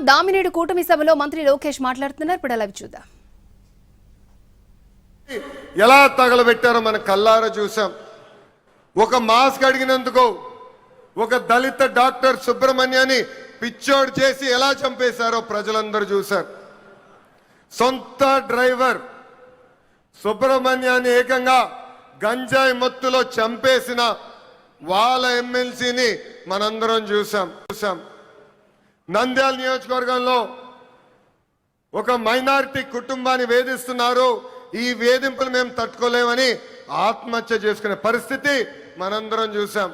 దామినేడు కూటమి సభలో మంత్రి లోకేష్ మాట్లాడుతున్నారు. ఇప్పుడు అలా చూద్దాం. ఎలా తగలబెట్టారో మన కల్లారా చూసాం. ఒక మాస్క్ అడిగినందుకు ఒక దళిత డాక్టర్ సుబ్రహ్మణ్యాన్ని పిచ్చోడు చేసి ఎలా చంపేశారో ప్రజలందరూ చూశారు. సొంత డ్రైవర్ సుబ్రహ్మణ్యాన్ని ఏకంగా గంజాయి మత్తులో చంపేసిన వాళ్ళ ఎమ్మెల్సీని మనందరం చూసాం. నంద్యాల నియోజకవర్గంలో ఒక మైనారిటీ కుటుంబాన్ని వేధిస్తున్నారు. ఈ వేధింపులు మేము తట్టుకోలేమని ఆత్మహత్య చేసుకునే పరిస్థితి మనందరం చూసాం.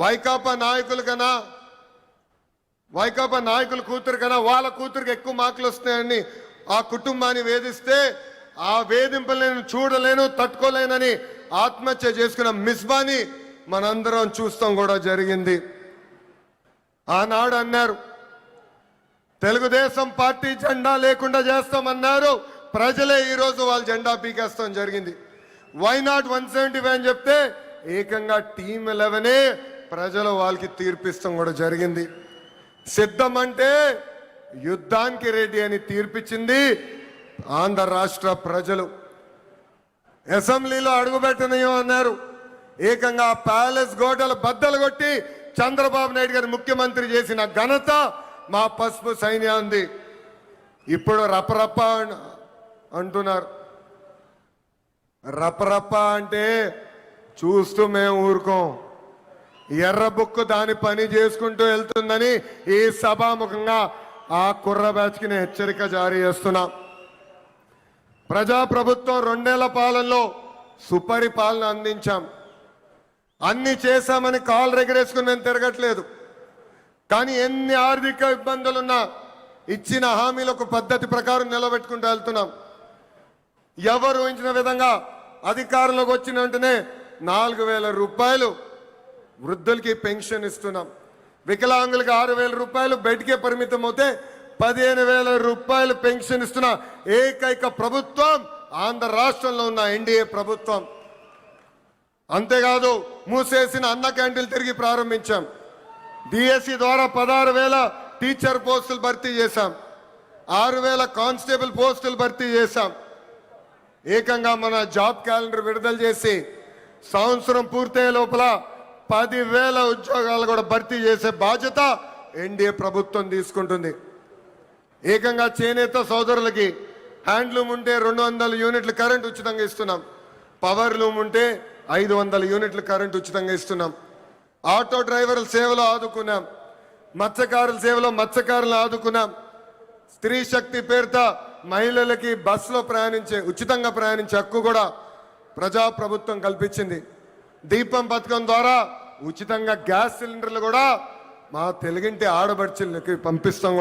వైకాపా నాయకుల కూతురు కన్నా వాళ్ళ కూతురికి ఎక్కువ మార్కులు వస్తున్నాయని ఆ కుటుంబాన్ని వేధిస్తే ఆ వేధింపులు నేను చూడలేను, తట్టుకోలేనని ఆత్మహత్య చేసుకున్న మిస్బాని మనందరం చూస్తాం కూడా జరిగింది. ఆనాడు అన్నారు తెలుగుదేశం పార్టీ జెండా లేకుండా చేస్తామన్నారు. ప్రజలే ఈరోజు వాళ్ళ జెండా పీకేస్తాం జరిగింది. వై నాట్ 175 అని చెప్తే ఏకంగా టీమ్ 11 ప్రజలు వాళ్ళకి తీర్పిస్తాం కూడా జరిగింది. సిద్ధం అంటే యుద్ధానికి రెడ్డి అని తీర్పిచ్చింది ఆంధ్ర రాష్ట్ర ప్రజలు. అసెంబ్లీలో అడుగుపెట్టనయో అన్నారు. ఏకంగా ప్యాలెస్ గోడలు బద్దలు కొట్టి చంద్రబాబు నాయుడు గారు ముఖ్యమంత్రి చేసిన ఘనత మా పసుపు సైన్యాన్ని. ఇప్పుడు రపరప్ప అంటున్నారు. రపరప్ప అంటే చూస్తూ మేము ఊరుకోం. ఎర్ర బుక్కు దాని పని చేసుకుంటూ వెళ్తుందని ఈ సభాముఖంగా ఆ కుర్ర బ్యాచ్కి నేను హెచ్చరిక జారీ చేస్తున్నా. ప్రజాప్రభుత్వం 2 నెలల పాలనలో సుపరిపాలన అందించాం. అన్ని చేశామని కాలు రెగరేసుకుని మేము తిరగట్లేదు. కానీ ఎన్ని ఆర్థిక ఇబ్బందులున్నా ఇచ్చిన హామీలకు పద్ధతి ప్రకారం నిలబెట్టుకుంటూ వెళ్తున్నాం. ఎవరు ఊహించిన విధంగా అధికారంలోకి వచ్చిన వెంటనే 4,000 రూపాయలు వృద్ధులకి పెన్షన్ ఇస్తున్నాం. వికలాంగులకి 6,000 రూపాయలు బెడ్కే పరిమితం అవుతే 15,000 రూపాయలు పెన్షన్ ఇస్తున్న ఏకైక ప్రభుత్వం ఆంధ్ర రాష్ట్రంలో ఉన్న ఎన్డీఏ ప్రభుత్వం. అంతేకాదు మూసేసిన అన్న క్యాంటీన్లు తిరిగి ప్రారంభించాం. డిఎస్సి ద్వారా 16,000 టీచర్ పోస్టులు భర్తీ చేశాం. 6,000 కానిస్టేబుల్ పోస్టులు భర్తీ చేశాం. ఏకంగా మన జాబ్ క్యాలెండర్ విడుదల చేసి సంవత్సరం పూర్తయ్యే లోపల 10,000 ఉద్యోగాలు కూడా భర్తీ చేసే బాధ్యత ఎన్డీఏ ప్రభుత్వం తీసుకుంటుంది. ఏకంగా చేనేత సోదరులకి హ్యాండ్లూమ్ ఉంటే 200 యూనిట్లు కరెంట్ ఉచితంగా ఇస్తున్నాం. పవర్ లూమ్ ఉంటే 500 యూనిట్లు కరెంట్ ఉచితంగా ఇస్తున్నాం. ఆటో డ్రైవర్ల సేవలో ఆదుకున్నాం. మత్స్యకారుల సేవలో మత్స్యకారులను ఆదుకున్నాం. స్త్రీ శక్తి పేరుతో మహిళలకి బస్సులో ఉచితంగా ప్రయాణించే హక్కు కూడా ప్రజాప్రభుత్వం కల్పించింది. దీపం పథకం ద్వారా ఉచితంగా గ్యాస్ సిలిండర్లు కూడా మా తెలుగింటి ఆడబడుచులకి పంపిస్తాం.